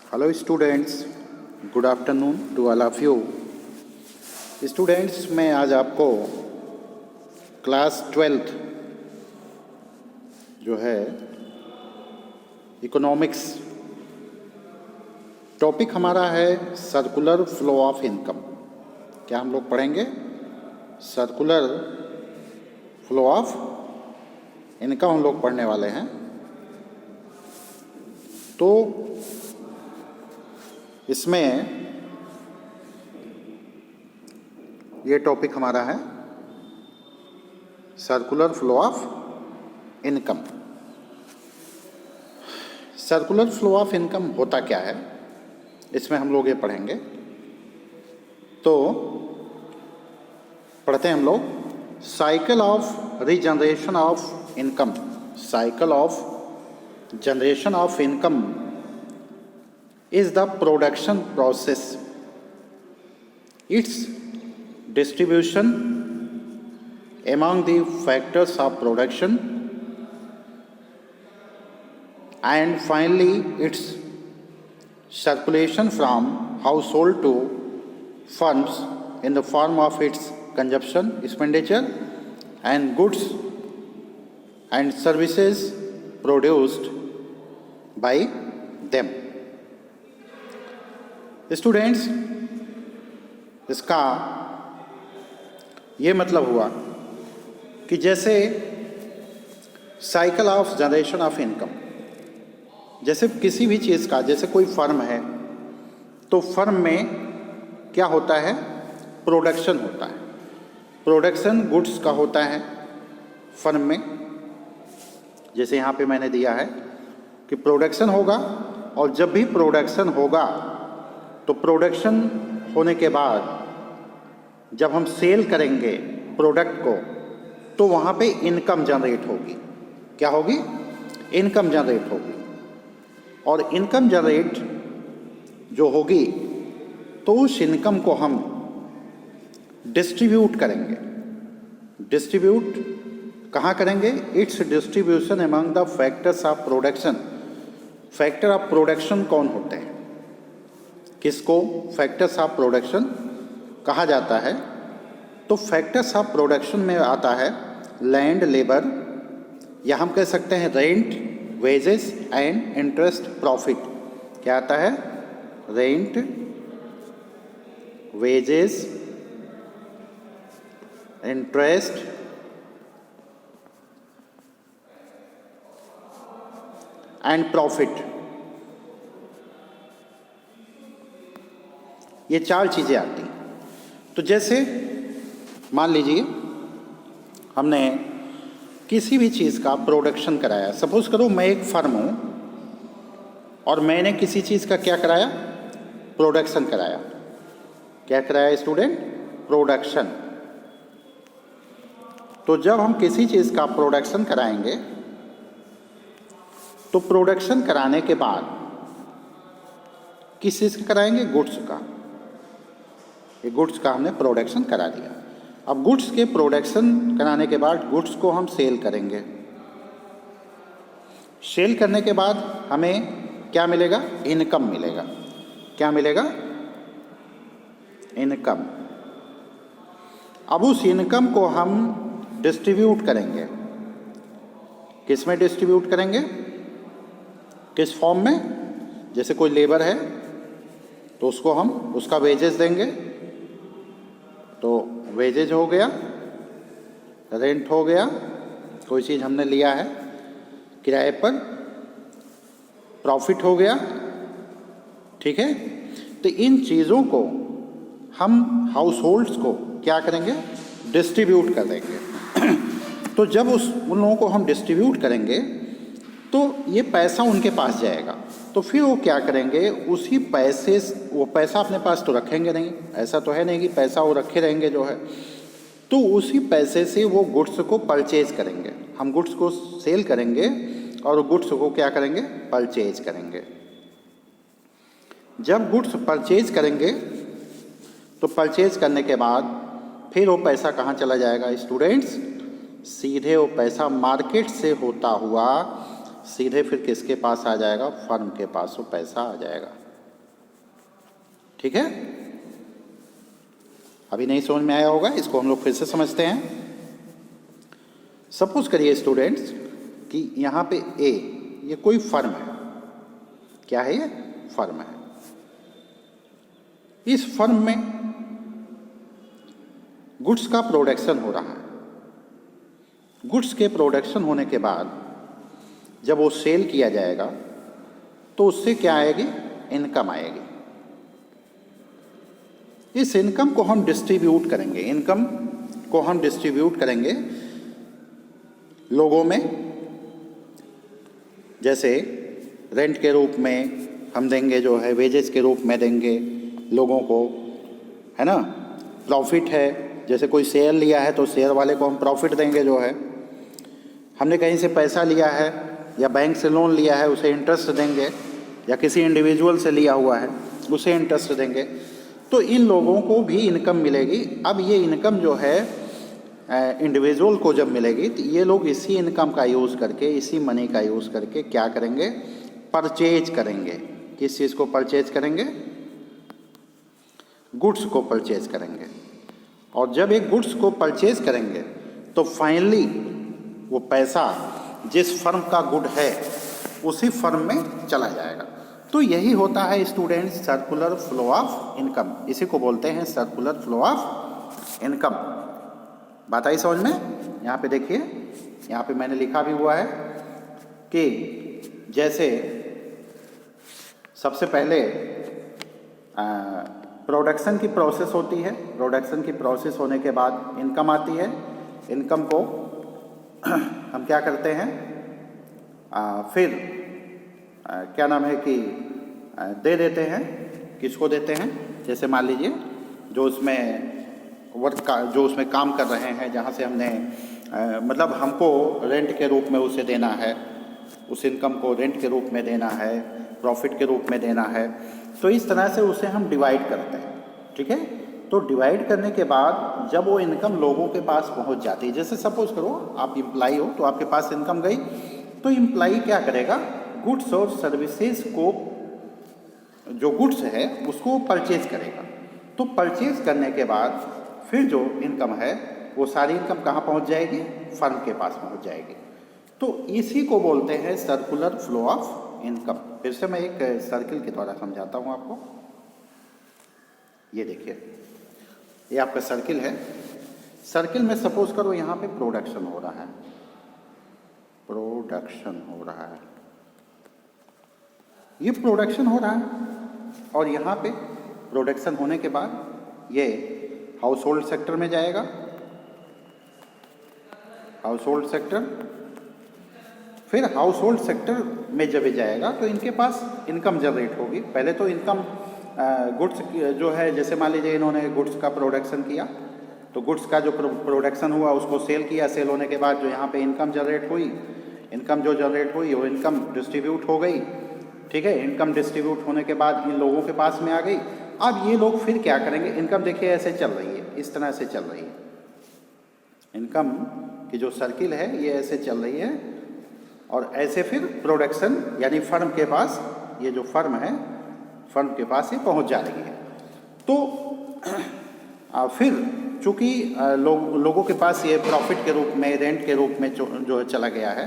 Hello students, good afternoon to all of you. Students, मैं आज आपको क्लास 12th जो है इकोनॉमिक्स टॉपिक हमारा है सर्कुलर फ्लो ऑफ इनकम। क्या हम लोग पढ़ेंगे? सर्कुलर फ्लो ऑफ इनकम हम लोग पढ़ने वाले हैं। तो इसमें ये टॉपिक हमारा है circular flow of income. Circular flow of income होता क्या है, इसमें हम लोग ये पढ़ेंगे। तो पढ़ते हैं हम लोग cycle of regeneration of income. Cycle of generation of income is the production process. Its distribution among the factors of production and finally its circulation from household to firms in the form of its consumption, expenditure and goods and services produced by them. Students, इसका ये मतलब हुआ कि जैसे cycle of generation of income, जैसे किसी भी चीज़ का, जैसे कोई फर्म है तो फर्म में क्या होता है? प्रोडक्शन होता है। प्रोडक्शन गुड्स का होता है फर्म में। जैसे यहाँ पे मैंने दिया है कि प्रोडक्शन होगा, और जब भी प्रोडक्शन होगा तो प्रोडक्शन होने के बाद जब हम सेल करेंगे प्रोडक्ट को तो वहाँ पे इनकम जनरेट होगी। क्या होगी? इनकम जनरेट होगी। और इनकम जनरेट जो होगी तो उस इनकम को हम डिस्ट्रीब्यूट करेंगे। डिस्ट्रीब्यूट कहाँ करेंगे? It's distribution among the factors of production. Factor of production कौन होते हैं? किसको फैक्टर्स ऑफ प्रोडक्शन कहा जाता है? तो फैक्टर्स ऑफ प्रोडक्शन में आता है लैंड, लेबर, या हम कह सकते हैं rent, wages and interest, profit. क्या आता है? Rent, wages, interest and profit. ये चार चीज़ें आती हैं। तो जैसे मान लीजिए हमने किसी भी चीज़ का प्रोडक्शन कराया। सपोज करो मैं एक फर्म हूँ और मैंने किसी चीज़ का क्या कराया? प्रोडक्शन कराया। क्या कराया स्टूडेंट? प्रोडक्शन। तो जब हम किसी चीज़ का प्रोडक्शन कराएंगे तो प्रोडक्शन कराने के बाद किस चीज़ का कराएंगे? गुड्स का। ये गुड्स का हमने प्रोडक्शन करा दिया। अब गुड्स के प्रोडक्शन कराने के बाद गुड्स को हम सेल करेंगे। सेल करने के बाद हमें क्या मिलेगा? इनकम मिलेगा। क्या मिलेगा? इनकम। अब उस इनकम को हम डिस्ट्रीब्यूट करेंगे। किस में डिस्ट्रीब्यूट करेंगे? किस फॉर्म में? जैसे कोई लेबर है तो उसको हम उसका वेजेस देंगे, तो वेजेज हो गया, रेंट हो गया, कोई चीज़ हमने लिया है किराए पर, प्रॉफिट हो गया। ठीक है? तो इन चीज़ों को हम हाउस होल्ड्स को क्या करेंगे? डिस्ट्रीब्यूट कर देंगे। तो जब उन लोगों को हम डिस्ट्रीब्यूट करेंगे तो ये पैसा उनके पास जाएगा। तो फिर वो क्या करेंगे? उसी पैसे, वो पैसा अपने पास तो रखेंगे नहीं, ऐसा तो है नहीं कि पैसा वो रखे रहेंगे जो है, तो उसी पैसे से वो गुड्स को परचेज करेंगे। हम गुड्स को सेल करेंगे और गुड्स को क्या करेंगे? परचेज करेंगे। जब गुड्स परचेज करेंगे तो परचेज करने के बाद फिर वो पैसा कहाँ चला जाएगा स्टूडेंट्स? सीधे वो पैसा मार्केट से होता हुआ सीधे फिर किसके पास आ जाएगा? फर्म के पास वो पैसा आ जाएगा। ठीक है, अभी नहीं समझ में आया होगा, इसको हम लोग फिर से समझते हैं। सपोज करिए स्टूडेंट्स कि यहाँ पे ए ये कोई फर्म है। क्या है ये? फर्म है। इस फर्म में गुड्स का प्रोडक्शन हो रहा है। गुड्स के प्रोडक्शन होने के बाद जब वो सेल किया जाएगा तो उससे क्या आएगी? इनकम आएगी। इस इनकम को हम डिस्ट्रीब्यूट करेंगे। इनकम को हम डिस्ट्रीब्यूट करेंगे लोगों में। जैसे रेंट के रूप में हम देंगे, जो है वेजेस के रूप में देंगे लोगों को, है ना। प्रॉफिट है, जैसे कोई शेयर लिया है तो शेयर वाले को हम प्रॉफिट देंगे। जो है हमने कहीं से पैसा लिया है या बैंक से लोन लिया है उसे इंटरेस्ट देंगे, या किसी इंडिविजुअल से लिया हुआ है उसे इंटरेस्ट देंगे। तो इन लोगों को भी इनकम मिलेगी। अब ये इनकम जो है इंडिविजुअल को जब मिलेगी तो ये लोग इसी इनकम का यूज़ करके, इसी मनी का यूज़ करके क्या करेंगे? परचेज करेंगे। किस चीज़ को परचेज करेंगे? गुड्स को परचेज करेंगे। और जब एक गुड्स को परचेज करेंगे तो फाइनली वो पैसा जिस फर्म का गुड है उसी फर्म में चला जाएगा। तो यही होता है students circular flow of income. इसी को बोलते हैं सर्कुलर फ्लो ऑफ इनकम। बात आई समझ में? यहाँ पे देखिए, यहाँ पे मैंने लिखा भी हुआ है कि जैसे सबसे पहले प्रोडक्शन की प्रोसेस होती है। प्रोडक्शन की प्रोसेस होने के बाद इनकम आती है। इनकम को हम क्या करते हैं? फिर क्या नाम है कि दे देते हैं। किसको देते हैं? जैसे मान लीजिए जो उसमें जो उसमें काम कर रहे हैं, जहाँ से हमने मतलब हमको रेंट के रूप में उसे देना है, उस इनकम को रेंट के रूप में देना है, प्रॉफिट के रूप में देना है। तो इस तरह से उसे हम डिवाइड करते हैं। ठीक है, तो डिवाइड करने के बाद जब वो इनकम लोगों के पास पहुंच जाती है, जैसे सपोज करो आप एम्प्लाई हो तो आपके पास इनकम गई, तो एम्प्लाई क्या करेगा? गुड्स और सर्विसेज को, जो गुड्स है उसको परचेज करेगा। तो परचेज करने के बाद फिर जो इनकम है वो सारी इनकम कहाँ पहुँच जाएगी? फर्म के पास पहुँच जाएगी। तो इसी को बोलते हैं सर्कुलर फ्लो ऑफ इनकम। फिर से मैं एक सर्किल के द्वारा समझाता हूँ आपको। ये देखिए, ये आपका सर्किल है। सर्किल में सपोज करो यहाँ पे प्रोडक्शन हो रहा है। प्रोडक्शन हो रहा है, ये प्रोडक्शन हो रहा है। और यहाँ पे प्रोडक्शन होने के बाद ये हाउस होल्ड सेक्टर में जाएगा। हाउस होल्ड सेक्टर, फिर हाउस होल्ड सेक्टर में जब ये जाएगा तो इनके पास इनकम जनरेट होगी। पहले तो इनकम गुड्स जो है, जैसे मान लीजिए इन्होंने गुड्स का प्रोडक्शन किया, तो गुड्स का जो प्रोडक्शन हुआ उसको सेल किया। सेल होने के बाद जो यहाँ पे इनकम जनरेट हुई, इनकम जो जनरेट हुई वो इनकम डिस्ट्रीब्यूट हो गई। ठीक है, इनकम डिस्ट्रीब्यूट होने के बाद इन लोगों के पास में आ गई। अब ये लोग फिर क्या करेंगे? इनकम देखिए ऐसे चल रही है, इस तरह से चल रही है। इनकम की जो सर्किल है ये ऐसे चल रही है, और ऐसे फिर प्रोडक्शन यानी फर्म के पास, ये जो फर्म है फर्म के पास ये पहुंच जा रही है। तो फिर चूँकि लोगों के पास ये प्रॉफिट के रूप में, रेंट के रूप में जो चला गया है,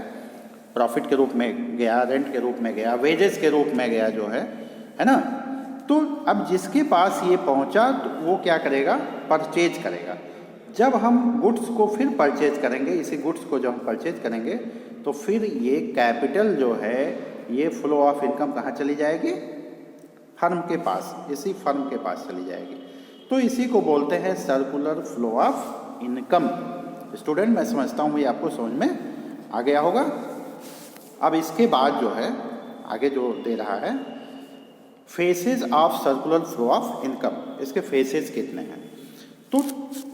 प्रॉफिट के रूप में गया, रेंट के रूप में गया, वेजेस के रूप में गया जो है ना। तो अब जिसके पास ये पहुंचा तो वो क्या करेगा? परचेज करेगा। जब हम गुड्स को फिर परचेज करेंगे, इसी गुड्स को जब हम परचेज करेंगे तो फिर ये कैपिटल जो है ये फ्लो ऑफ इनकम कहाँ चली जाएगी? फर्म के पास, इसी फर्म के पास चली जाएगी। तो इसी को बोलते हैं circular flow of income. Student, मैं समझता हूँ ये आपको समझ में आ गया होगा। अब इसके बाद जो है आगे जो दे रहा है faces of circular flow of income. इसके फेसेस कितने हैं? तो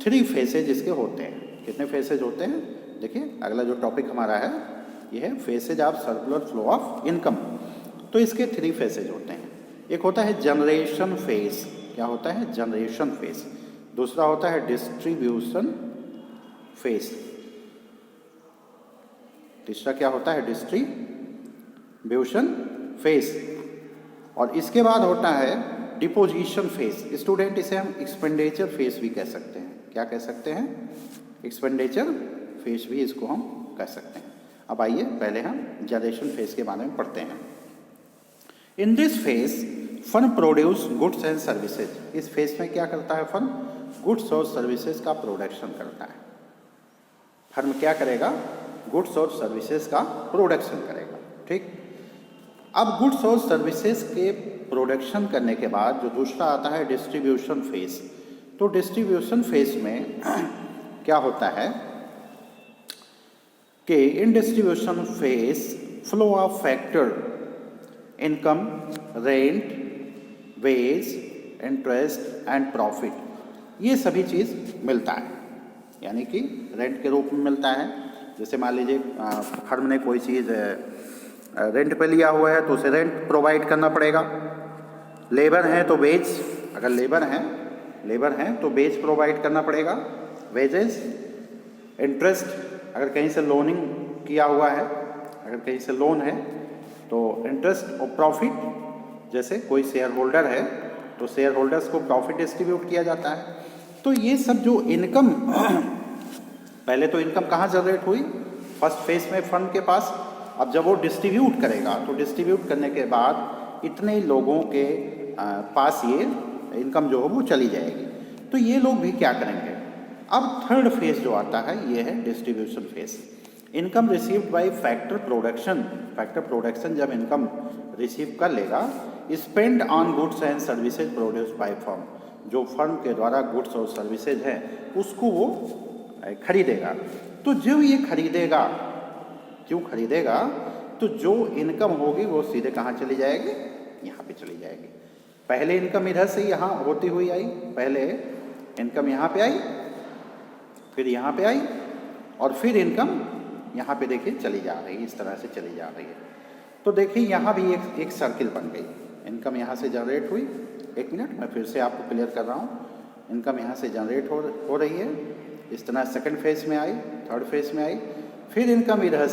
3 फेसेज इसके होते हैं। कितने फेसेज होते हैं? देखिए, अगला जो टॉपिक हमारा है ये है faces of circular flow of income. तो इसके 3 फेसेज होते हैं। एक होता है जनरेशन फेज। क्या होता है? Generation phase. दूसरा होता है डिस्ट्रीब्यूशन फेज। तीसरा क्या होता है? Distribution phase. और इसके बाद होता है डिपोजिशन फेज। स्टूडेंट इसे हम एक्सपेंडिचर फेज भी कह सकते हैं। क्या कह सकते हैं? एक्सपेंडिचर फेज भी इसको हम कह सकते हैं। अब आइए पहले हम जनरेशन फेज के बारे में पढ़ते हैं। In this phase firm produce goods and services. इस फेज में क्या करता है फर्म? गुड्स और सर्विसेज का प्रोडक्शन करता है। फर्म क्या करेगा? गुड्स और सर्विसेज का प्रोडक्शन करेगा। ठीक। अब गुड्स और सर्विसेज के प्रोडक्शन करने के बाद जो दूसरा आता है डिस्ट्रीब्यूशन फेज। तो डिस्ट्रीब्यूशन फेज में क्या होता है कि in distribution phase flow of factor income, rent, wage, interest and profit, ये सभी चीज़ मिलता है। यानी कि रेंट के रूप में मिलता है। जैसे मान लीजिए फर्म ने कोई चीज़ रेंट पे लिया हुआ है तो उसे रेंट प्रोवाइड करना पड़ेगा। लेबर है तो वेज, अगर लेबर हैं तो वेज प्रोवाइड करना पड़ेगा, वेजेस। इंटरेस्ट, अगर कहीं से लोनिंग किया हुआ है, अगर कहीं से लोन है तो इंटरेस्ट। और प्रॉफिट, जैसे कोई शेयर होल्डर है तो शेयर होल्डर्स को प्रॉफिट डिस्ट्रीब्यूट किया जाता है। तो ये सब जो इनकम पहले तो इनकम कहाँ जनरेट हुई? फर्स्ट फेज में फर्म के पास। अब जब वो डिस्ट्रीब्यूट करेगा तो डिस्ट्रीब्यूट करने के बाद इतने लोगों के पास ये इनकम जो हो वो चली जाएगी। तो ये लोग भी क्या करेंगे? अब थर्ड फेज जो आता है ये है distribution phase. Income received by factor production. Factor production जब इनकम रिसीव कर लेगा, spend on goods and services produce by firm. जो फर्म के द्वारा गुड्स और सर्विसेज है उसको वो खरीदेगा। तो जो ये खरीदेगा, क्यों खरीदेगा? तो जो इनकम होगी वो सीधे कहाँ चली जाएगी? यहाँ पे चली जाएगी। पहले इनकम इधर से यहाँ होती हुई आई, पहले इनकम यहाँ पे आई, फिर यहाँ पे आई, और फिर इनकम यहाँ पे देखिए चली जा रही है, इस तरह से चली जा रही है। तो देखिए यहाँ भी एक सर्किल बन गई। इनकम यहाँ से जनरेट हुई। एक मिनट, मैं फिर से आपको क्लियर कर रहा हूँ। इनकम यहाँ से जनरेट हो रही है, इस तरह सेकंड फेज में आई, थर्ड फेज में आई, फिर इनकम इधर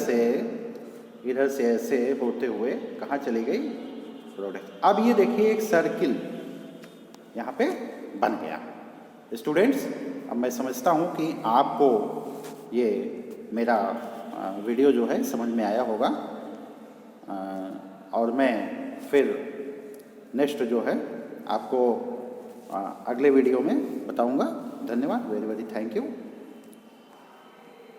से ऐसे होते हुए कहाँ चली गई? प्रोडक्ट। अब ये देखिए एक सर्किल यहाँ पे बन गया। स्टूडेंट्स, अब मैं समझता हूँ कि आपको ये मेरा वीडियो जो है समझ में आया होगा, और मैं फिर नेक्स्ट जो है आपको अगले वीडियो में बताऊंगा। धन्यवाद, वेरी वेरी थैंक यू।